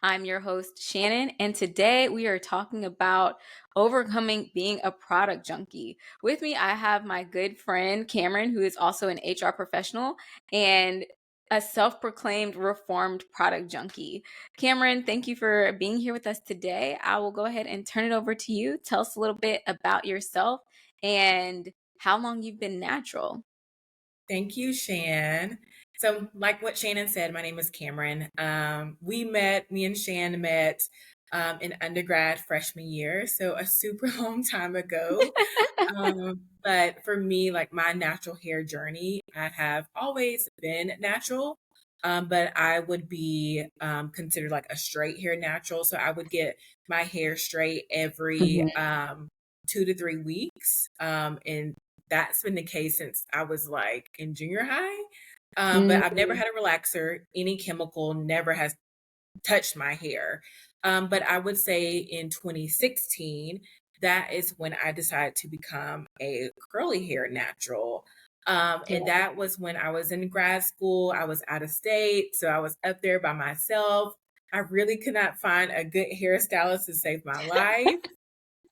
I'm your host, Shannon, and today we are talking about overcoming being a product junkie. With me, I have my good friend, Camerin, who is also an HR professional and a self proclaimed reformed product junkie. Camerin, thank you for being here with us today. I will go ahead and turn it over to you. Tell us a little bit about yourself and how long you've been natural. Thank you, Shan. So, like what Shannon said, my name is Camerin. Me and Shan met in undergrad freshman year, so a super long time ago. But for me, like my natural hair journey, I have always been natural, but I would be considered like a straight hair natural. So I would get my hair straight every Mhm. 2 to 3 weeks. And that's been the case since I was like in junior high. But I've never Mm, had a relaxer. Any chemical never has touched my hair. But I would say in 2016, that is when I decided to become a curly hair natural. yeah. And that was when I was in grad school. I was out of state. So I was up there by myself. I really could not find a good hairstylist to save my life.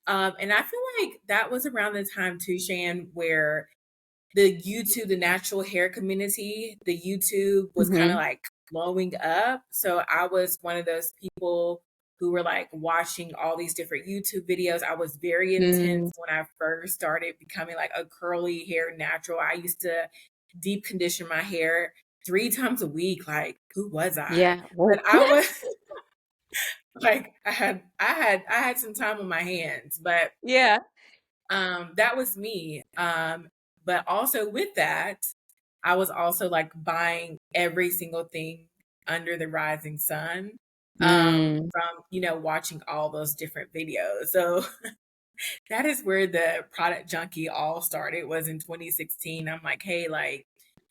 And I feel like that was around the time too, Shan, where the natural hair community, the YouTube was kind of Mhm. like blowing up. So I was one of those people who were like watching all these different YouTube videos. I was very Mm, intense when I first started becoming like a curly hair natural. I used to deep condition my hair 3 times a week. Like, who was I? yeah. Whoa. But I was like, I had some time on my hands, but Yeah. that was me. But also with that, I was also like buying every single thing under the rising sun, Mm, from, watching all those different videos. So that is where the product junkie all started, was in 2016. I'm like, hey, like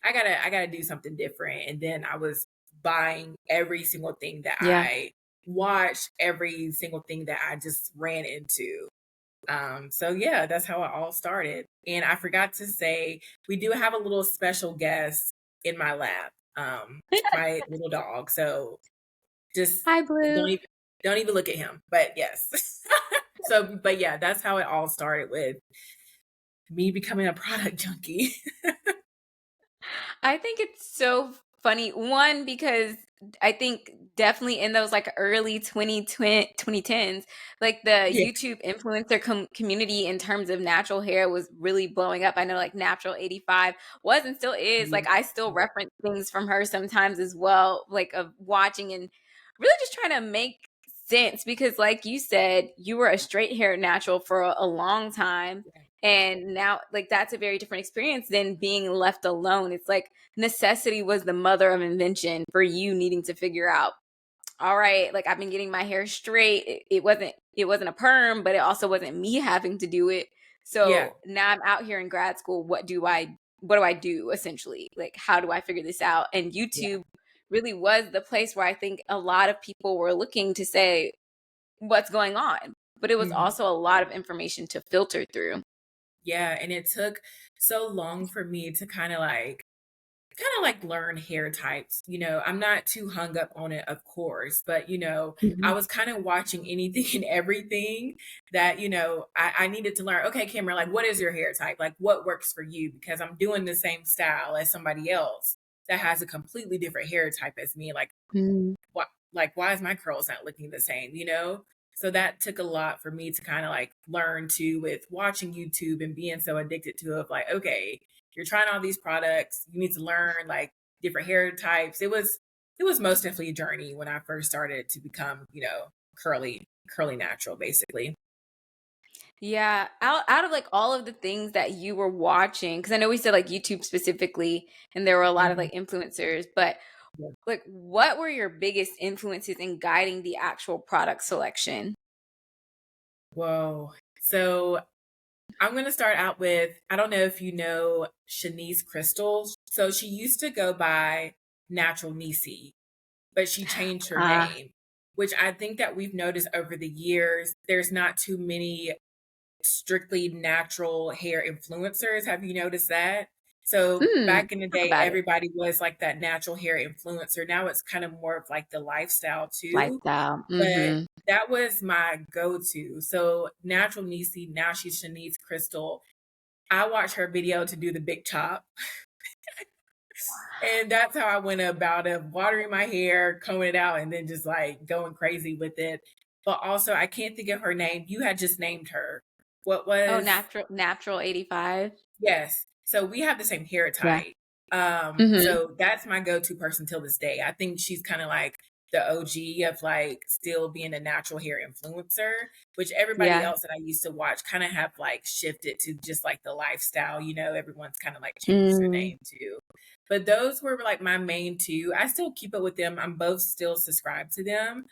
I gotta do something different. And then I was buying every single thing that yeah. I watched, every single thing that I just ran into. So yeah, that's how it all started. And I forgot to say, we do have a little special guest in my lap, my little dog. So just Hi, don't Blue. even don't even look at him. But yes. But yeah, that's how it all started, with me becoming a product junkie. I think it's so funny. One, because I think definitely in those like early 2010s, like the Yeah. YouTube influencer community in terms of natural hair was really blowing up. I know like Natural 85 was and still is. Yeah. Like I still reference things from her sometimes as well, like of watching and really just trying to make sense because like you said, you were a straight hair natural for a long time. And now, like, that's a very different experience than being left alone. It's like necessity was the mother of invention for you needing to figure out, all right, like I've been getting my hair straight. It wasn't a perm, but it also wasn't me having to do it. Yeah. So now I'm out here in grad school. What do I do essentially? Like, how do I figure this out? And Yeah. YouTube really was the place where I think a lot of people were looking to say what's going on. But it was Mhm. also a lot of information to filter through. Yeah. And it took so long for me to kind of like learn hair types. I'm not too hung up on it, of course, but I was kind of watching anything and everything that, I needed to learn. Okay, Cameron, like what is your hair type? Like what works for you? Because I'm doing the same style as somebody else that has a completely different hair type as me. Mhm. Why is my curls not looking the same? So that took a lot for me to kind of like learn to, with watching YouTube and being so addicted to it, of like, okay, you're trying all these products, you need to learn like different hair types. It was most definitely a journey when I first started to become, curly natural basically. Yeah, out of like all of the things that you were watching, because I know we said like YouTube specifically, and there were a lot of Mhm. like influencers, but Yeah. like what were your biggest influences in guiding the actual product selection? Whoa. So I'm going to start out with, I don't know if you know Shanice Crystal. So she used to go by Natural Nisi, but she changed her Ah, name, which I think that we've noticed over the years. There's not too many strictly natural hair influencers. Have you noticed that? So back in the Talk day, about it. everybody was like that natural hair influencer. Now it's kind of more of like the lifestyle too. Lifestyle. But Mm-hmm. that was my go-to. So natural Niecy, now she's Shanice Crystal. I watched her video to do the big chop. And that's how I went about it, watering my hair, combing it out, and then just like going crazy with it. But also, I can't think of her name. You had just named her. What Oh, was natural 85. Yes. So we have the same hair Yeah. type. Mm-hmm. So that's my go-to person till this day. I think she's kind of like the OG of like still being a natural hair influencer, which everybody Yeah. else that I used to watch kind of have like shifted to just like the lifestyle, everyone's kind of like changed their Mm. name too. But those were like my main two. I still keep up with them. I'm both still subscribed to them.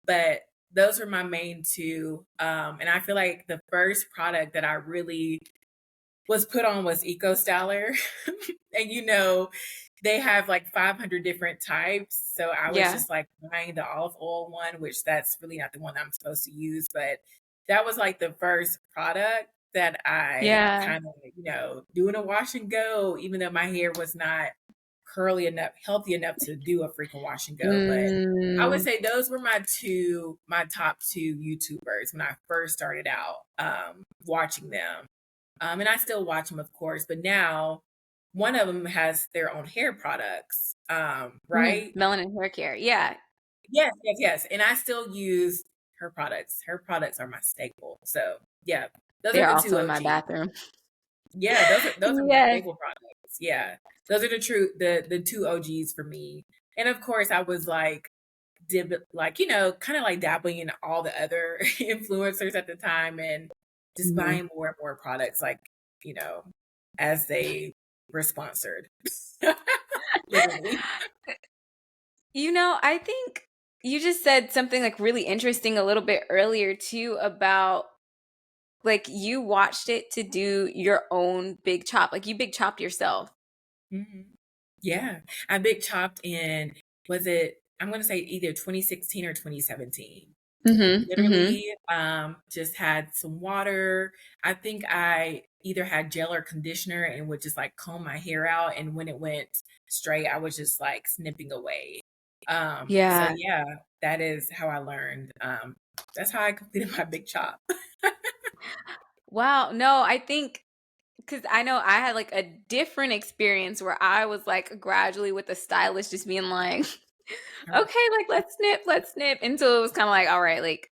But those are my main two. And I feel like the first product that I really was put on was Eco Styler. And they have like 500 different types. So I was Yeah. just like buying the olive oil one, which that's really not the one I'm supposed to use. But that was like the first product that I Yeah. kind of, doing a wash and go, even though my hair was not curly enough, healthy enough to do a freaking wash and go. But I would Mm. say those were my top two YouTubers when I first started out watching them. And I still watch them, of course, but now one of them has their own hair products, Mm. right? Melanin hair care. Yeah. Yes, yes, yes. And I still use her products. Her products are my staple. So yeah, those are They're the two also in my OGs. bathroom. Yeah, those are my Yes. staple products. Yeah, those are the two OGs for me. And of course, I was like like kind of like dabbling in all the other influencers at the time and just Mhm. buying more and more products like you know as they were sponsored. Literally. I think you just said something like really interesting a little bit earlier too about like you watched it to do your own big chop. Like you big chopped yourself. Mhm. Yeah, I big chopped in, was it, I'm gonna say either 2016 or 2017. Mhm. Mhm. Literally, just had some water. I think I either had gel or conditioner and would just like comb my hair out. And when it went straight, I was just like snipping away. So Yeah. yeah, that is how I learned. That's how I completed my big chop. Wow. No, I think because I know I had like a different experience where I was like gradually with the stylist just being like, okay, like let's snip until it was kind of like, all right, like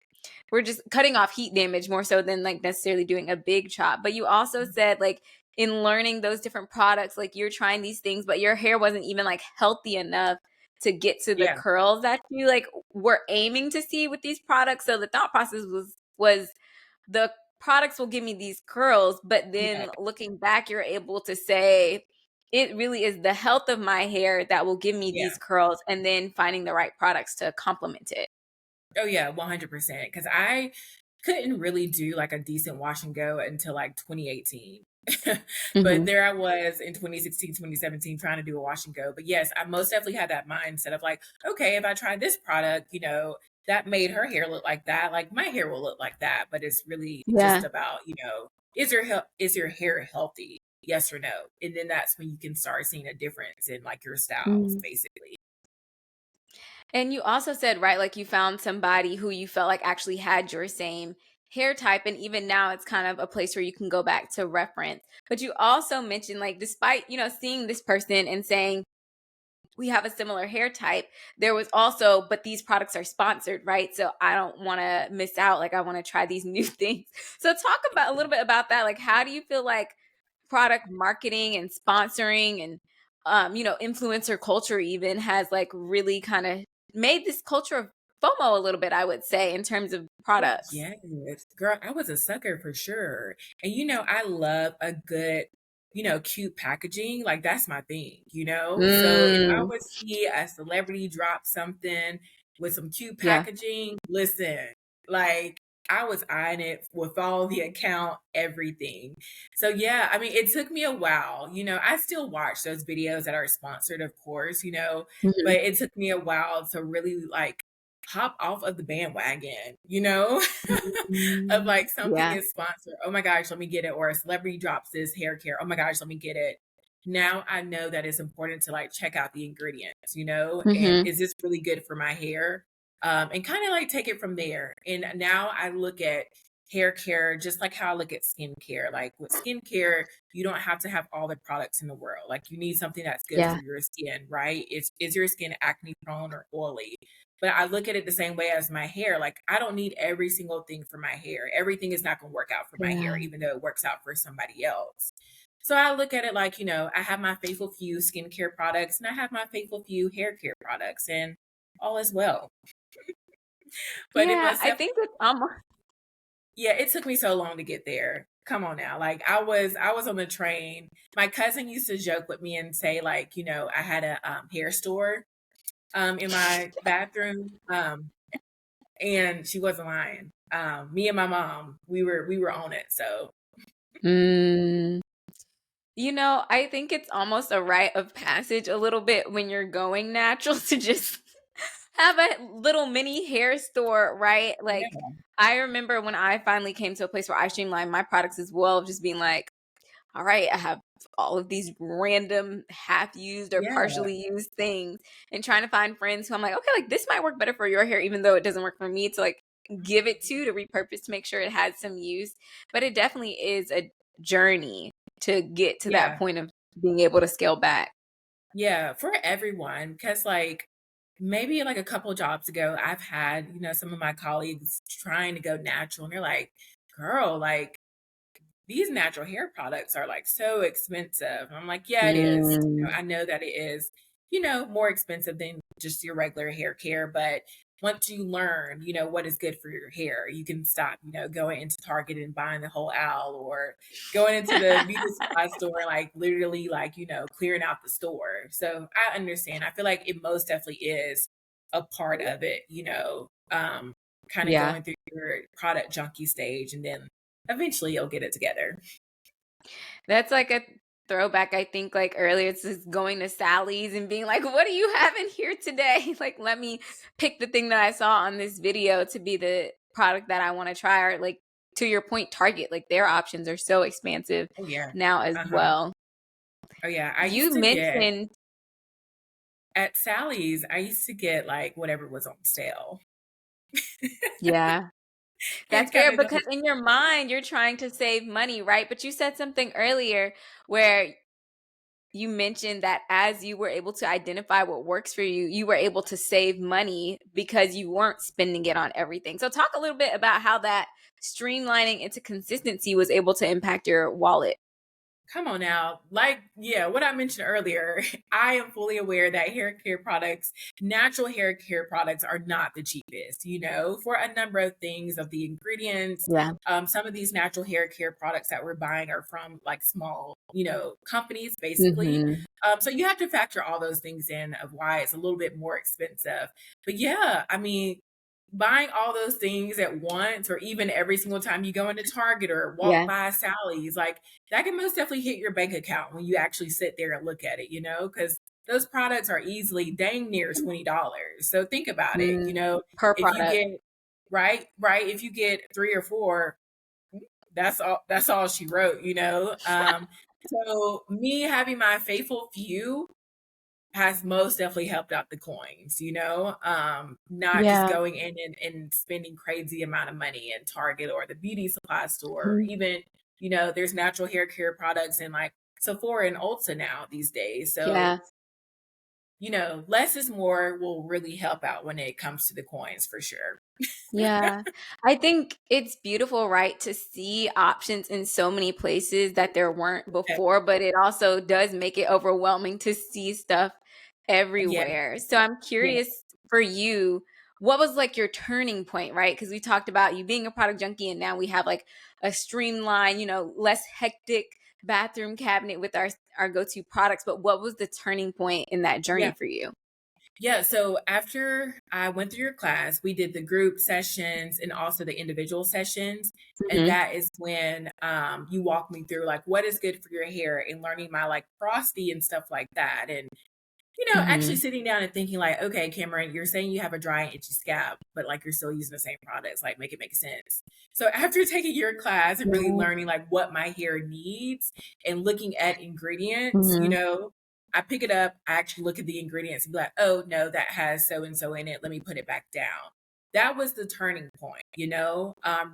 we're just cutting off heat damage more so than like necessarily doing a big chop. But you also said like in learning those different products, like you're trying these things, but your hair wasn't even like healthy enough to get to the Yeah, curls that you like were aiming to see with these products. So the thought process was the products will give me these curls, but yeah, then looking back, you're able to say it really is the health of my hair that will give me yeah. these curls and then finding the right products to complement it. Oh yeah, 100%. Because I couldn't really do like a decent wash and go until like 2018. But Mhm. there I was in 2016, 2017 trying to do a wash and go. But yes, I most definitely had that mindset of like, okay, if I try this product, that made her hair look like that, like my hair will look like that. But it's really just Yeah. about, is your hair healthy? Yes or no? And then that's when you can start seeing a difference in like your styles, Mhm. basically. And you also said, right, like you found somebody who you felt like actually had your same hair type. And even now, it's kind of a place where you can go back to reference. But you also mentioned, like, despite, seeing this person and saying, we have a similar hair type, there was also, but these products are sponsored, right? So I don't want to miss out. Like, I want to try these new things. So talk about a little bit about that. Like, how do you feel like product marketing and sponsoring and influencer culture even has like really kind of made this culture of FOMO a little bit, I would say, in terms of Oh, products. yes. Girl, I was a sucker for sure. And I love a good, cute packaging. Like that's my thing. So if I Mm, would see a celebrity drop something with some cute yeah. packaging, listen, like I was eyeing it with all the account, everything. So yeah, I mean, it took me a while. I still watch those videos that are sponsored, of course, but Mhm. it took me a while to really like hop off of the bandwagon, of Mm, like something yeah. is sponsored. Oh my gosh, let me get it. Or a celebrity drops this hair care. Oh my gosh, let me get it. now I know that it's important to like check out the ingredients, you know, and Mm-hmm. is this really good for my hair? And kind of like take it from there. And now I look at hair care just like how I look at skincare. Like with skincare, you don't have to have all the products in the world. Like you need something that's good for Yeah. your skin, right? Is your skin acne prone or oily? But I look at it the same way as my hair. Like I don't need every single thing for my hair. Everything is not going to work out for my hair, Yeah. even though it works out for somebody else. So I look at it like, you know, I have my faithful few skincare products and I have my faithful few hair care products, and all is well. But it Yeah, must I have, think it's almost yeah, it took me so long to get there. Come on now. Like I was on the train. My cousin used to joke with me and say like, you know, I had a hair store in my bathroom. And she wasn't lying. Me and my mom, we were on it. So mm, I think it's almost a rite of passage a little bit when you're going natural to just have a little mini hair store, right? Like yeah, I remember when I finally came to a place where I streamlined my products as well, just being like, all right, I have all of these random half used or yeah, partially used things and trying to find friends who I'm like, okay, like this might work better for your hair, even though it doesn't work for me to like give it to repurpose to make sure it has some use. But it definitely is a journey to get to that yeah. point of being able to scale back. Yeah, for everyone. Because, like, maybe like a couple jobs ago, I've had, you know, some of my colleagues trying to go natural, and they're like, girl, like, these natural hair products are like so expensive. And I'm like, yeah, it is. You know, Mm, I know that it is, you know, more expensive than just your regular hair care, but once you learn, you know, what is good for your hair, you can stop, you know, going into Target and buying the whole owl, or going into the beauty supply store and like literally like, you know, clearing out the store. So I understand. I feel like it most definitely is a part of it, you know, kind of yeah. going through your product junkie stage, and then eventually you'll get it together. That's like a throwback. I think like earlier, it's just going to Sally's and being like, what do you have in here today? Like, let me pick the thing that I saw on this video to be the product that I want to try. Or like to your point, Target, like their options are so expansive Oh yeah. now as Uh-huh. well. Oh yeah. I used You to get mentioned, at Sally's, I used to get like whatever was on sale. yeah, that's And kind fair of because in your mind, you're trying to save money, right? But you said something earlier where you mentioned that as you were able to identify what works for you, you were able to save money because you weren't spending it on everything. So, talk a little bit about how that streamlining into consistency was able to impact your wallet. come on now. Like, yeah, what I mentioned earlier, I am fully aware that hair care products, natural hair care products, are not the cheapest, you know, for a number of things of the ingredients. Yeah. Some of these natural hair care products that we're buying are from like small, you know, companies, basically. Hmm. So you have to factor all those things in of why it's a little bit more expensive. But yeah, I mean, buying all those things at once, or even every single time you go into Target or walk Yeah. by Sally's, like that can most definitely hit your bank account when you actually sit there and look at it, you know, because those products are easily dang near $20. So think about it, you know, Per if you product. get right, if you get three or four, that's all she wrote, you know. So me having my faithful few has most definitely helped out the coins, you know, not just Yeah. going in and spending crazy amount of money in Target or the beauty supply store, or Mhm. even, you know, there's natural hair care products in like Sephora and Ulta now these days. So, Yeah. you know, less is more will really help out when it comes to the coins for sure. Yeah. I think it's beautiful, right, to see options in so many places that there weren't before, but it also does make it overwhelming to see stuff Yeah, everywhere. So I'm yeah, curious for you, what was like your turning point, right? Because we talked about you being a product junkie and now we have like a streamlined, less hectic bathroom cabinet with our go-to products, but what was the turning point in that journey yeah. for you? Yeah, so after I went through your class, we did the group sessions and also the individual sessions. And Mhm. that is when you walk me through like what is good for your hair and learning my like frosty and stuff like that. And actually Mhm. sitting down and thinking like, okay, Cameron, you're saying you have a dry and itchy scalp, but like you're still using the same products. Like, make it make sense. So after taking your class and really Yeah. learning like what my hair needs and looking at ingredients, Mhm. I pick it up, I actually look at the ingredients and be like, oh no, that has so and so in it. Let me put it back down. That was the turning point,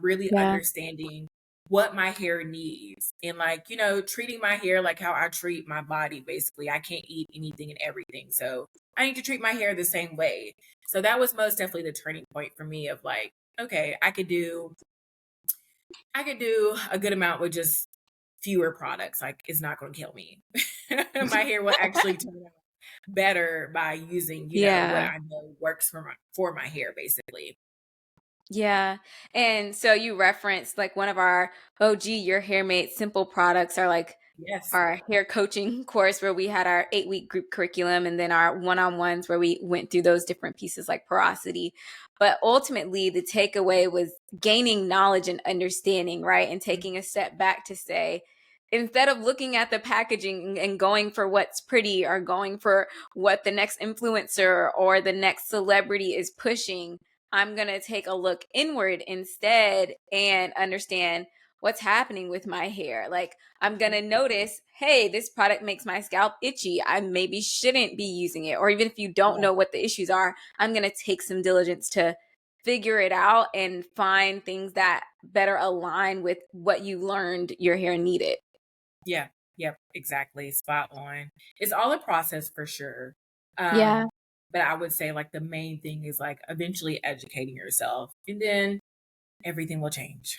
really Yeah. understanding what my hair needs and like treating my hair like how I treat my body. Basically, I can't eat anything and everything, so I need to treat my hair the same way. So that was most definitely the turning point for me of like, okay, I could do a good amount with just fewer products. Like, it's not going to kill me. My hair will actually turn out better by using what Yeah. I know works for my hair, basically. Yeah. And so you referenced like one of our OG Your Hair Made Simple products are like Yes. our hair coaching course where we had our 8-week group curriculum and then our one-on-ones where we went through those different pieces like porosity. But ultimately the takeaway was gaining knowledge and understanding, right? And taking a step back to say, instead of looking at the packaging and going for what's pretty or going for what the next influencer or the next celebrity is pushing, I'm going to take a look inward instead and understand what's happening with my hair. Like, I'm going to notice, hey, this product makes my scalp itchy. I maybe shouldn't be using it. Or even if you don't Yeah. know what the issues are, I'm going to take some diligence to figure it out and find things that better align with what you learned your hair needed. Yeah. Yep. Exactly. Spot on. It's all a process for sure. Yeah. But I would say like the main thing is like eventually educating yourself and then everything will change.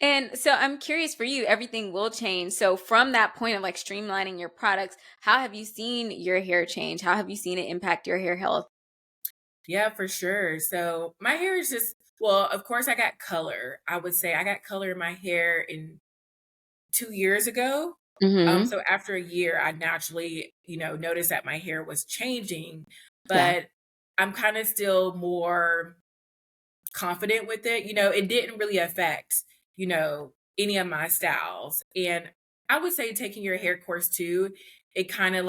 And so I'm curious for you, everything will change. So from that point of like streamlining your products, how have you seen your hair change? How have you seen it impact your hair health? Yeah, for sure. So my hair is just, well, of course I got color. I would say I got color in my hair in 2 years ago. Mm-hmm. So after a year, I naturally, noticed that my hair was changing, Yeah. but I'm kind of still more confident with it. It didn't really affect, any of my styles. And I would say taking your hair course too, it kind of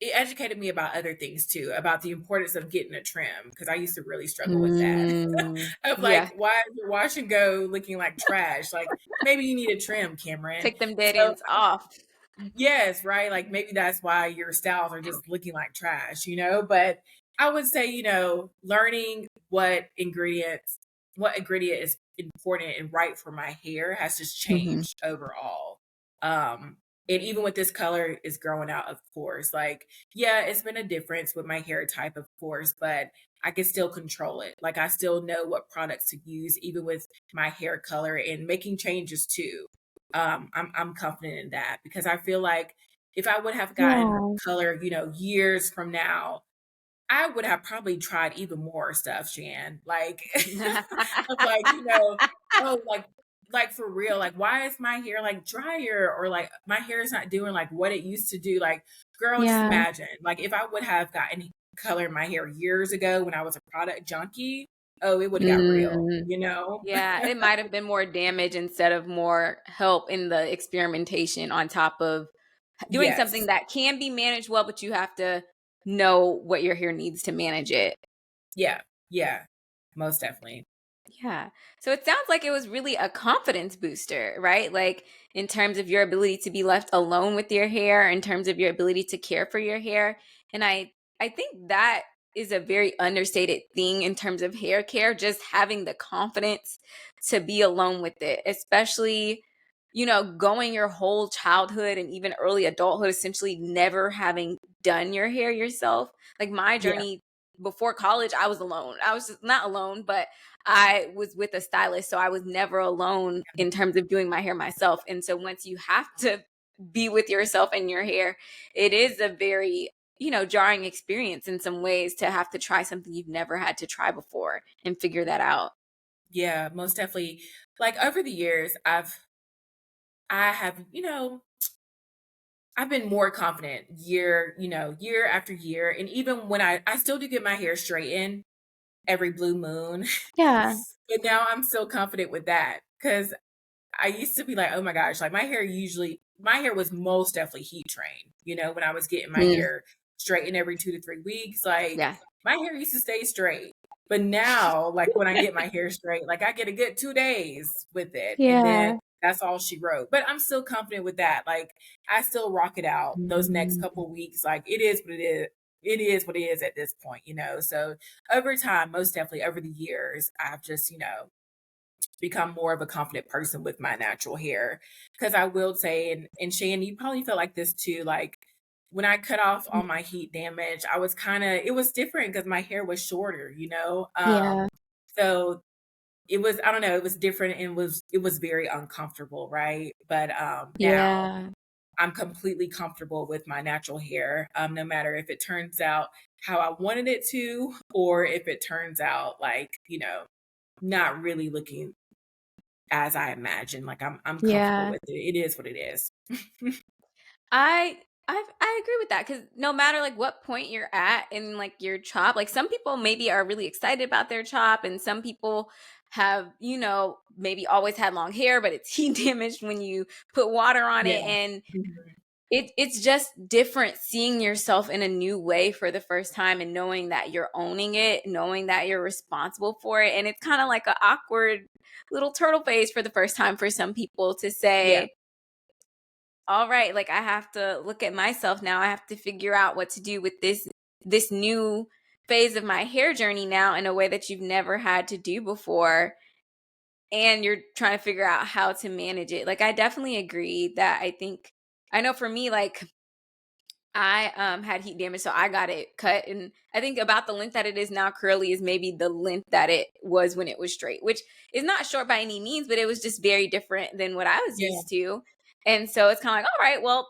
it educated me about other things too, about the importance of getting a trim, because I used to really struggle with that. Mm, Of yeah. like, why is your wash and go looking like trash? Like, maybe you need a trim, Cameron. Take them dead So ends off. yes, right. Like maybe that's why your styles are just looking like trash. But I would say, learning what ingredient is important and right for my hair has just Hmm. changed overall. Um, and even with this color is growing out, of course. Like, yeah, it's been a difference with my hair type, of course, but I can still control it. Like, I still know what products to use, even with my hair color and making changes too. I'm confident in that because I feel like if I would have gotten Yeah. color, years from now, I would have probably tried even more stuff, Shan. Like, of like, oh, like for real, like why is my hair like drier or like my hair is not doing like what it used to do? Like, girl, just Yeah. imagine, like if I would have gotten color in my hair years ago when I was a product junkie, oh, it would have got real, Mm, you know? yeah. It might have been more damage instead of more help in the experimentation on top of doing something Yes. that can be managed well, but you have to know what your hair needs to manage it. Yeah. Yeah. Most definitely. Yeah. So it sounds like it was really a confidence booster, right? Like in terms of your ability to be left alone with your hair, in terms of your ability to care for your hair. And I think that is a very understated thing in terms of hair care, just having the confidence to be alone with it, especially going your whole childhood and even early adulthood essentially never having done your hair yourself. Like my Yeah. journey before college, I was alone. I was just not alone, but I was with a stylist, so I was never alone in terms of doing my hair myself. And so once you have to be with yourself and your hair, it is a very, jarring experience in some ways to have to try something you've never had to try before and figure that out. Yeah, most definitely. Like over the years, I have, I've been more confident year after year. And even when I still do get my hair straightened every blue moon, Yeah. but now I'm still confident with that because I used to be like, oh my gosh, like my hair was most definitely heat trained, when I was getting my Mm, hair straightened every 2 to 3 weeks, like yeah. my hair used to stay straight. But now, like when I get my hair straight, like I get a good 2 days with it. And then Yeah. that's all she wrote. But I'm still confident with that. Like I still rock it out those next Mm, couple weeks. Like it is what it is. It is what it is at this point. So over time, most definitely over the years, I've just, become more of a confident person with my natural hair. Because I will say, and Shan, you probably felt like this too, like when I cut off all my heat damage, I was it was different because my hair was shorter. yeah. So it was, I don't know, it was different and it was very uncomfortable, right? But now Yeah. I'm completely comfortable with my natural hair, no matter if it turns out how I wanted it to, or if it turns out like, not really looking as I imagine. Like I'm comfortable Yeah. with it. It is what it is. I I agree with that because no matter like what point you're at in like your chop, like some people maybe are really excited about their chop, and some people have maybe always had long hair, but it's heat damaged when you put water on Yeah. it, and Mhm. it's just different seeing yourself in a new way for the first time and knowing that you're owning it, knowing that you're responsible for it, and it's kind of like an awkward little turtle phase for the first time for some people to Yeah. say, all right, like I have to look at myself now. I have to figure out what to do with this new phase of my hair journey now in a way that you've never had to do before. And you're trying to figure out how to manage it. Like I definitely agree that I know for me, like I had heat damage, so I got it cut, and I think about the length that it is now curly is maybe the length that it was when it was straight, which is not short by any means, but it was just very different than what I was Yeah. used to. And so it's kind of like, all right, well,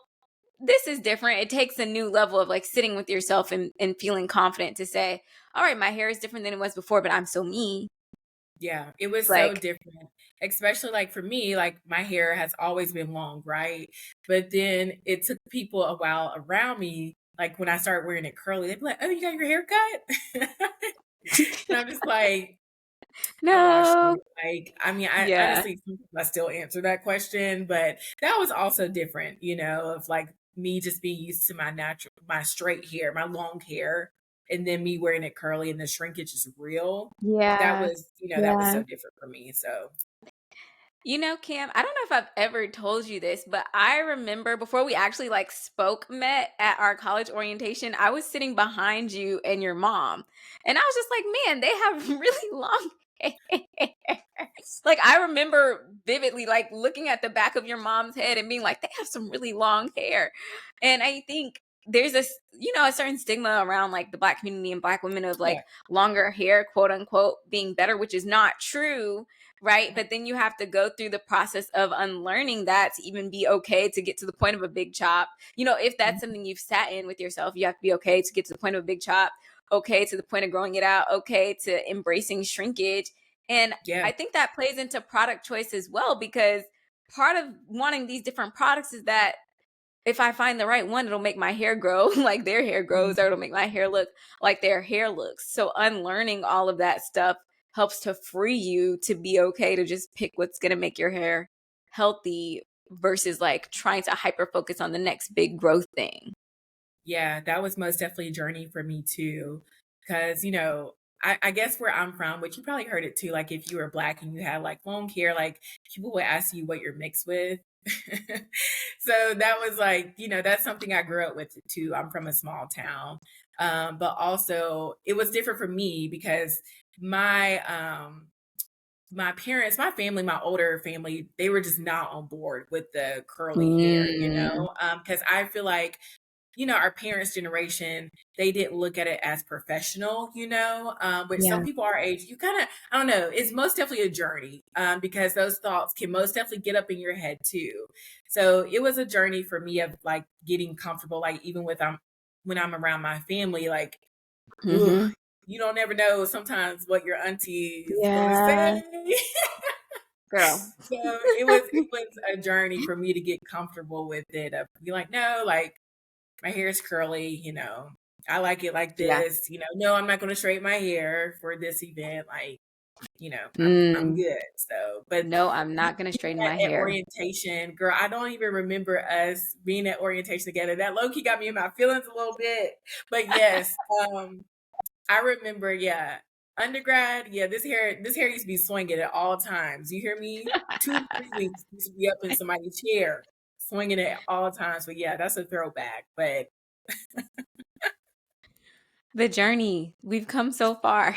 this is different. It takes a new level of like sitting with yourself and feeling confident to say, all right, my hair is different than it was before, but I'm so me. Yeah. It was so Like, different. Especially like for me, like my hair has always been long, right? But then it took people a while around me, like when I started wearing it curly, they'd be like, oh, you got your hair cut? And I'm just like, I washed no. it. Like, I mean, I Yeah. honestly, I still answer that question, but that was also different, of like me just being used to my straight hair, my long hair, and then me wearing it curly and the shrinkage is real. That Yeah. that was Yeah. so different for me. So, Cam, I don't know if I've ever told you this, but I remember before we actually like met at our college orientation, I was sitting behind you and your mom. And I was just like, man, they have really long hair. Like I remember vividly like looking at the back of your mom's head and being like, they have some really long hair. And I think there's a certain stigma around like the Black community and Black women of yeah. like longer hair, quote unquote, being better, which is not true, right? But then you have to go through the process of unlearning that to even be okay to get to the point of a big chop. If that's something you've sat in with yourself, you have to be okay to get to the point of a big chop, okay to the point of growing it out, okay to embracing shrinkage. And Yeah. I think that plays into product choice as well, because part of wanting these different products is that if I find the right one, it'll make my hair grow like their hair grows, or it'll make my hair look like their hair looks. So unlearning all of that stuff helps to free you to be okay to just pick what's going to make your hair healthy versus like trying to hyper focus on the next big growth thing. Yeah, that was most definitely a journey for me too. Because, I guess where I'm from, which you probably heard it too, like if you were Black and you had like long hair, like people would ask you what you're mixed with. So that was like, that's something I grew up with too. I'm from a small town. But also it was different for me because my parents, my family, my older family, they were just not on board with the curly hair, Mm, because I feel like our parents' generation, they didn't look at it as professional, which some yeah. people our age, you kind of, I don't know, it's most definitely a journey, because those thoughts can most definitely get up in your head too. So it was a journey for me of like getting comfortable, like even when I'm around my family, like, ugh, Hmm. you don't ever know sometimes what your auntie is gonna Yeah. say. Girl. So it was a journey for me to get comfortable with it. Of be like, no, like my hair is curly. I like it like Yeah. this. No, I'm not going to straighten my hair for this event. Like, I'm good. So, but no, I'm not going to straighten my at hair. orientation, girl, I don't even remember us being at orientation together. That low key got me in my feelings a little bit. But yes, I remember, yeah, undergrad, yeah, this hair used to be swinging at all times. You hear me? 2, 3 weeks used to be up in somebody's chair, swinging it at all times. But yeah, that's a throwback. But The journey, we've come so far.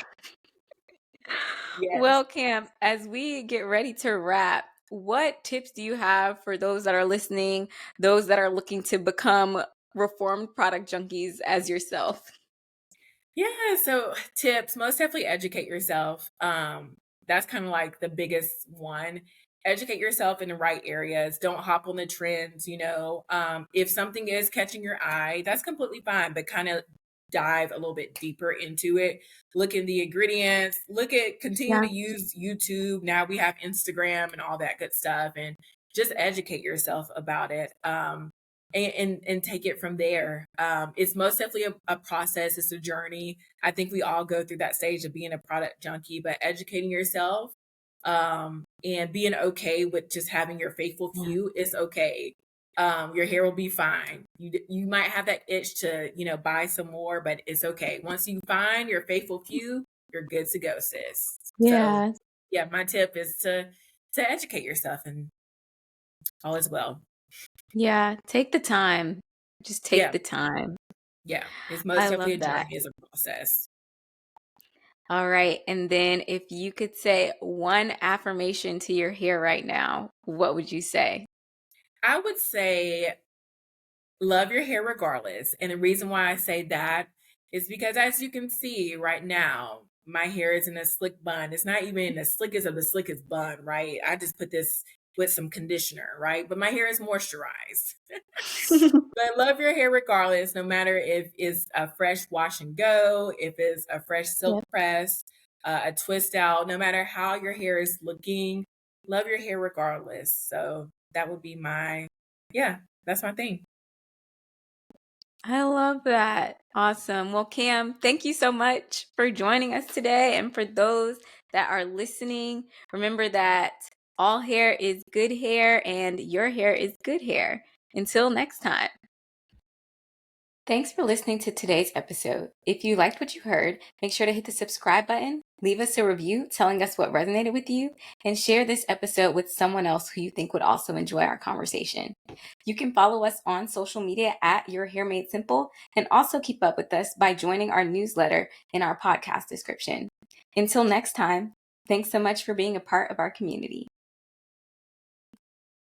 yes. Well, Cam, as we get ready to wrap, what tips do you have for those that are listening, those that are looking to become reformed product junkies as yourself? Yeah, so tips, most definitely educate yourself. That's kind of like the biggest one. Educate yourself in the right areas. Don't hop on the trends. If something is catching your eye, that's completely fine, but kind of dive a little bit deeper into it. Look in the ingredients, continue Yeah. to use YouTube. Now we have Instagram and all that good stuff, and just educate yourself about it. And take it from there. It's most definitely a process. It's a journey. I think we all go through that stage of being a product junkie, but educating yourself and being okay with just having your faithful few is okay. Your hair will be fine. You might have that itch to buy some more, but it's okay. Once you find your faithful few, you're good to go, sis. So Yeah. yeah, my tip is to educate yourself, and all is well. Yeah. Take the time. Just take Yeah. the time. Yeah, it's most I definitely love a that. journey, it's a process. All right. And then if you could say one affirmation to your hair right now, what would you say? I would say love your hair regardless. And the reason why I say that is because, as you can see right now, my hair is in a slick bun. It's not even the slickest of the slickest bun, right? I just put this with some conditioner, right? But my hair is moisturized. But love your hair regardless, no matter if it's a fresh wash and go, if it's a fresh silk Yep. press, a twist out, no matter how your hair is looking, love your hair regardless. So that would be yeah, that's my thing. I love that. Awesome. Well, Cam, thank you so much for joining us today. And for those that are listening, remember that all hair is good hair and your hair is good hair. Until next time. Thanks for listening to today's episode. If you liked what you heard, make sure to hit the subscribe button, leave us a review telling us what resonated with you, and share this episode with someone else who you think would also enjoy our conversation. You can follow us on social media at Your Hair Made Simple, and also keep up with us by joining our newsletter in our podcast description. Until next time, thanks so much for being a part of our community.